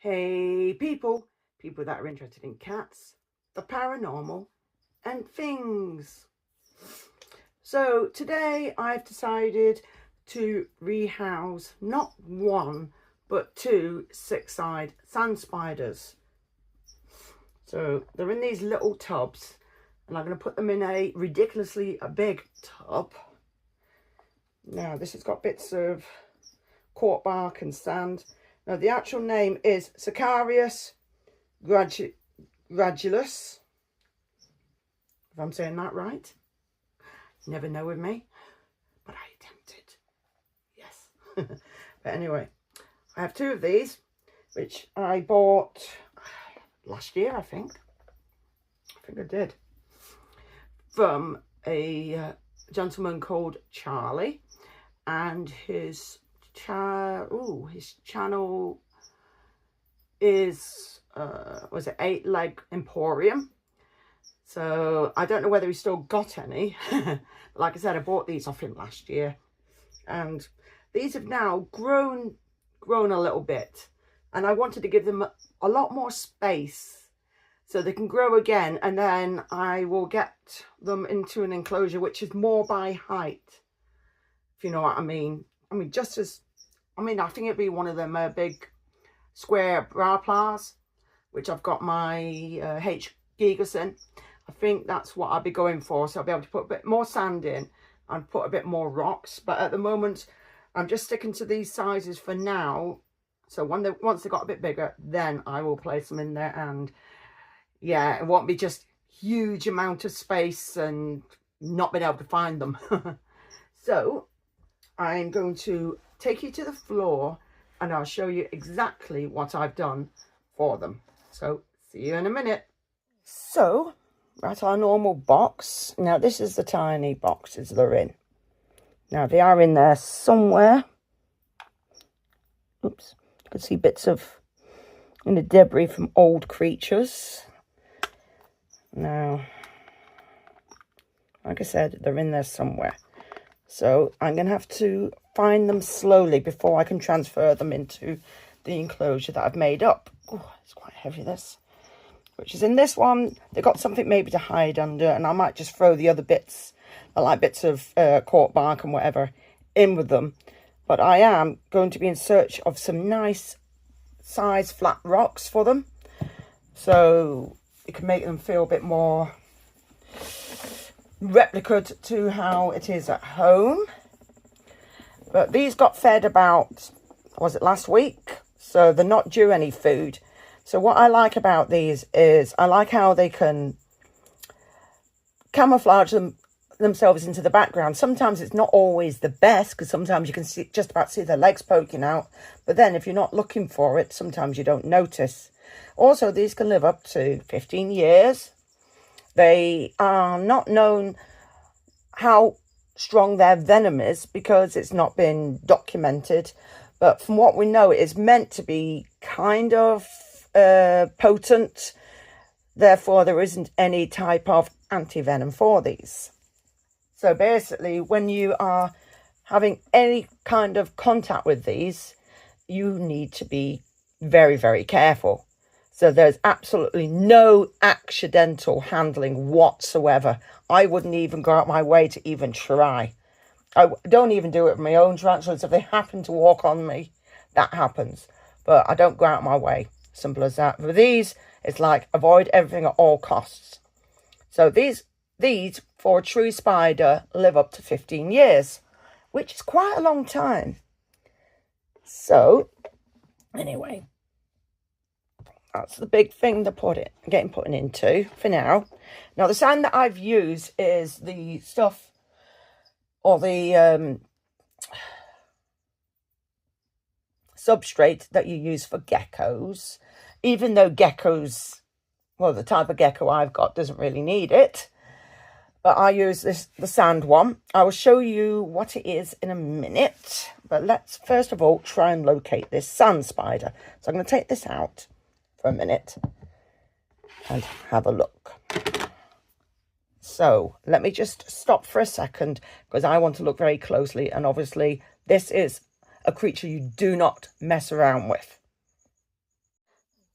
Hey people that are interested in cats, the paranormal and things. So today I've decided to rehouse not one but two six-eyed sand spiders. So they're in these little tubs and I'm going to put them in a ridiculously big tub. Now this has got bits of cork bark and sand. Now, the actual name is Sicarius gradulus, if I'm saying that right. You never know with me, but I attempted. Yes. But anyway, I have two of these, which I bought last year, I think. I did. From a gentleman called Charlie, and his channel is was it 8 Leg Emporium. So I don't know whether he still got any. Like I said, I bought these off him last year, and these have now grown a little bit, and I wanted to give them a lot more space so they can grow again, and then I will get them into an enclosure which is more by height, if you know what I mean. I think it'd be one of them big square brawplars, which I've got my H. gigas in. I think that's what I'll be going for. So I'll be able to put a bit more sand in and put a bit more rocks. But at the moment, I'm just sticking to these sizes for now. So once they got a bit bigger, then I will place them in there. And yeah, it won't be just huge amount of space and not being able to find them. So I'm going to take you to the floor and I'll show you exactly what I've done for them. So see you in a minute. So that's our normal box. Now this is the tiny boxes they're in. Now they are in there somewhere. Oops, you can see bits of debris from old creatures. Now, like I said, they're in there somewhere. So I'm going to have to find them slowly before I can transfer them into the enclosure that I've made up. Oh, it's quite heavy, this. Which is in this one. They've got something maybe to hide under, and I might just throw the other bits, like bits of cork bark and whatever, in with them. But I am going to be in search of some nice size flat rocks for them, so it can make them feel a bit more replica to how it is at home. But these got fed about, was it last week? So they're not due any food. So what I like about these is I like how they can camouflage themselves into the background. Sometimes it's not always the best, because sometimes you can just about see their legs poking out. But then if you're not looking for it, sometimes you don't notice. Also, these can live up to 15 years. They are not known how strong their venom is because it's not been documented. But from what we know, it is meant to be kind of potent. Therefore, there isn't any type of anti-venom for these. So basically, when you are having any kind of contact with these, you need to be very, very careful. So there's absolutely no accidental handling whatsoever. I wouldn't even go out my way to even try. I don't even do it with my own tarantulas. If they happen to walk on me, that happens. But I don't go out my way. Simple as that. For these, it's like avoid everything at all costs. So these for a true spider live up to 15 years, which is quite a long time. So anyway, that's the big thing to getting put into for now. Now the sand that I've used is the stuff, or the substrate that you use for geckos. Even though geckos, well, the type of gecko I've got doesn't really need it. But I use the sand one. I will show you what it is in a minute. But let's first of all try and locate this sand spider. So I'm going to take this out for a minute and have a look. So let me just stop for a second because I want to look very closely. And obviously this is a creature you do not mess around with.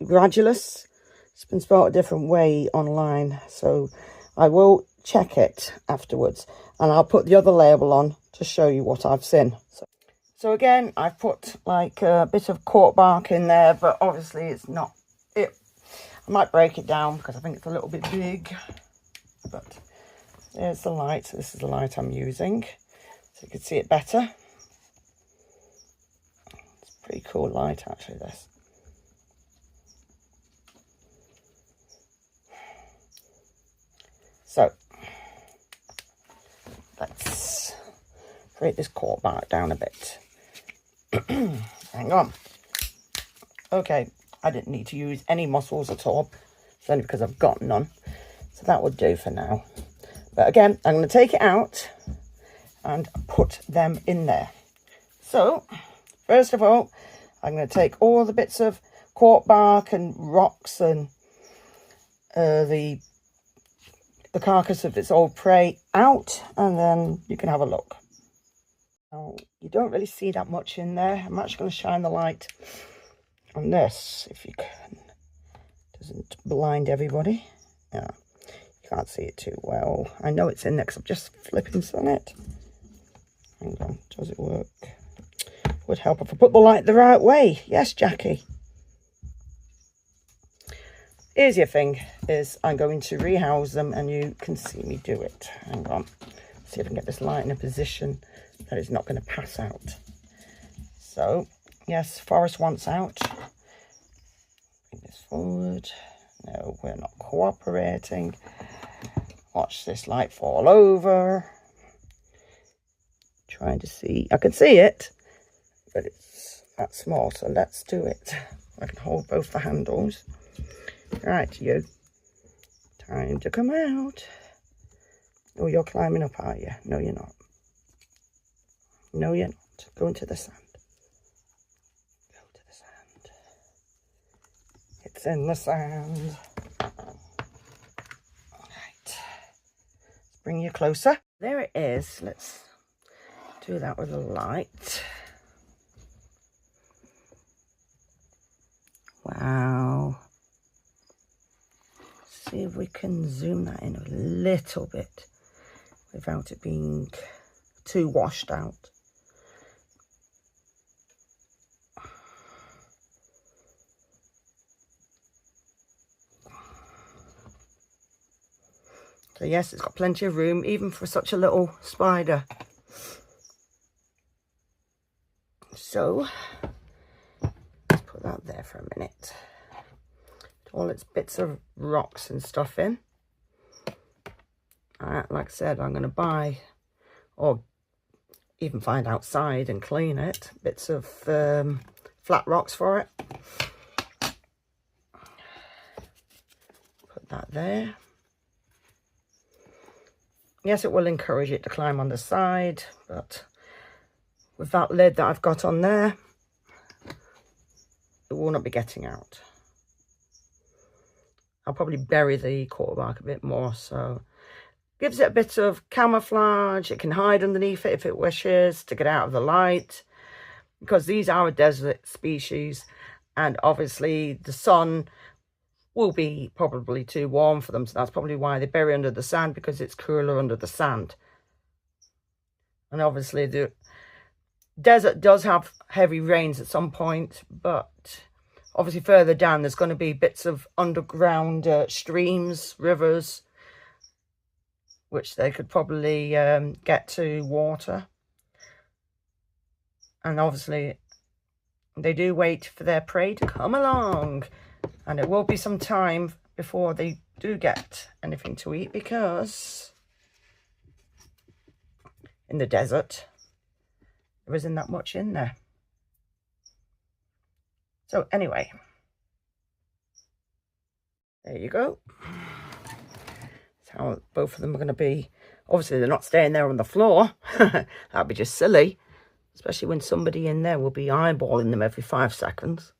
Gradulus. It's been spelled a different way online, so I will check it afterwards, and I'll put the other label on to show you what I've seen. So again, I've put like a bit of cork bark in there, but obviously it's not it. I might break it down because I think it's a little bit big, but there's the light. This is the light I'm using, so you can see it better. It's a pretty cool light actually, this. So let's break this cork bark down a bit. Hang on. Okay, I didn't need to use any mussels at all. It's only because I've got none. So that would do for now. But again, I'm going to take it out and put them in there. So, first of all, I'm going to take all the bits of cork bark and rocks and the carcass of its old prey out, and then you can have a look. Now, you don't really see that much in there. I'm actually going to shine the light on this, if you can. Doesn't blind everybody. Yeah, you can't see it too well. I know it's in there because I'm just flipping on it. Hang on, does it work? Would help if I put the light the right way. Yes, Jackie. Easier thing is I'm going to rehouse them and you can see me do it. Hang on. See if I can get this light in a position that it's not going to pass out. So, yes, Forest wants out. Bring this forward. No, we're not cooperating. Watch this light fall over. Trying to see. I can see it, but it's that small, so let's do it. I can hold both the handles. Right, you. Time to come out. Oh, you're climbing up, are you? No, you're not. No, you're not. Go into the sand. Go to the sand. It's in the sand. All right. Let's bring you closer. There it is. Let's do that with a light. Wow. See if we can zoom that in a little bit without it being too washed out. So yes, it's got plenty of room, even for such a little spider. So, let's put that there for a minute. All its bits of rocks and stuff in. Like I said, I'm going to buy, or even find outside and clean it, bits of flat rocks for it. Put that there. Yes, it will encourage it to climb on the side, but with that lid that I've got on there, it will not be getting out. I'll probably bury the cork bark a bit more, so gives it a bit of camouflage. It can hide underneath it if it wishes to get out of the light, because these are a desert species, and obviously the sun will be probably too warm for them, so that's probably why they bury under the sand, because it's cooler under the sand. And obviously the desert does have heavy rains at some point, but obviously further down there's going to be bits of underground streams, rivers, which they could probably get to water. And obviously they do wait for their prey to come along, and it will be some time before they do get anything to eat, because in the desert there isn't that much in there. So anyway, there you go. That's how both of them are going to be. Obviously they're not staying there on the floor. That'd be just silly, especially when somebody in there will be eyeballing them every 5 seconds.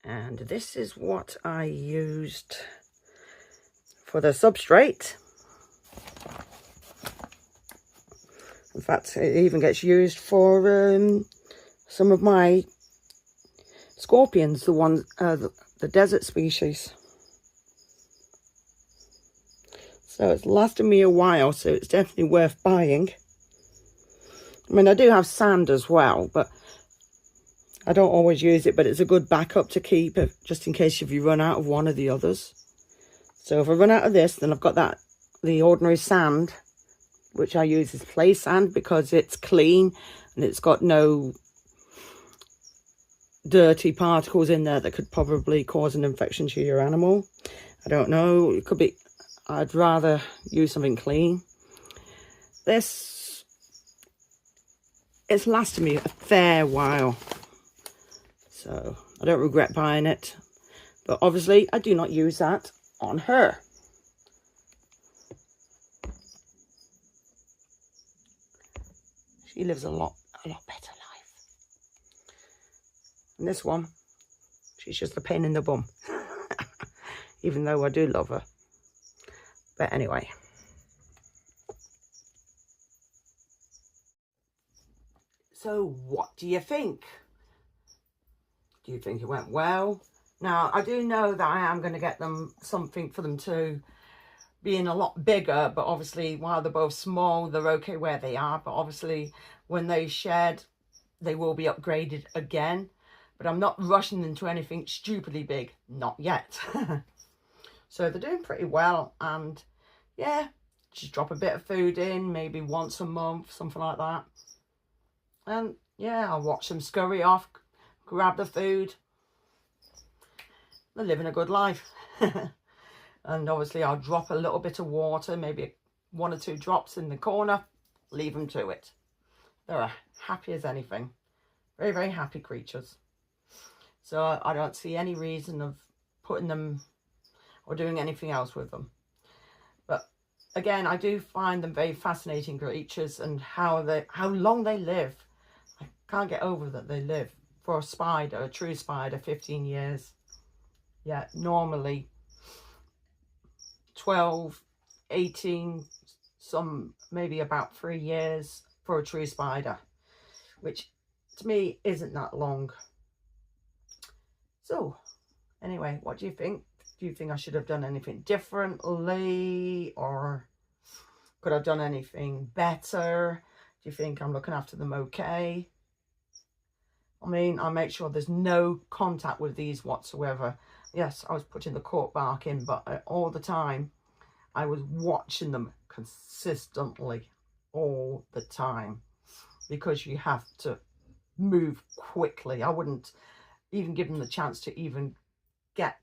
And this is what I used for the substrate. In fact, it even gets used for some of my scorpions, the ones, the desert species. So it's lasted me a while, so it's definitely worth buying. I mean, I do have sand as well, but I don't always use it, but it's a good backup to keep it, just in case if you run out of one of the others. So if I run out of this, then I've got that, the ordinary sand, which I use as play sand because it's clean and it's got no dirty particles in there that could probably cause an infection to your animal. I don't know, it could be, I'd rather use something clean. This, it's lasted me a fair while, so I don't regret buying it, but obviously I do not use that on her. She lives a lot better life. And this one, she's just a pain in the bum. Even though I do love her. But anyway. So what do you think? Do you think it went well? Now, I do know that I am going to get them something for them to being a lot bigger, but obviously while they're both small, they're okay where they are. But obviously when they shed, they will be upgraded again. But I'm not rushing into anything stupidly big, not yet. So they're doing pretty well, and yeah, just drop a bit of food in, maybe once a month, something like that. And yeah, I'll watch them scurry off, grab the food. They're living a good life. And obviously I'll drop a little bit of water, maybe 1 or 2 drops in the corner, leave them to it. They're happy as anything. Very, very happy creatures. So I don't see any reason of putting them or doing anything else with them. But again, I do find them very fascinating creatures, and how long they live. I can't get over that they live. For a spider, a true spider, 15 years. Yeah, normally 12, 18, some maybe about 3 years for a true spider, which to me isn't that long. So anyway, what do you think? Do you think I should have done anything differently, or could I have done anything better? Do you think I'm looking after them okay? I mean, I make sure there's no contact with these whatsoever. Yes, I was putting the cork bark in, but all the time I was watching them consistently all the time, because you have to move quickly. I wouldn't even give them the chance to even get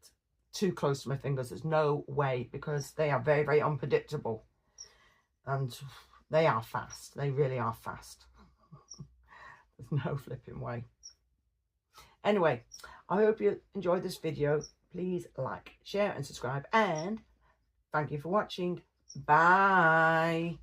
too close to my fingers. There's no way, because they are very, very unpredictable, and they are fast. They really are fast. There's no flipping way. Anyway, I hope you enjoyed this video. Please like, share and subscribe, and thank you for watching. Bye.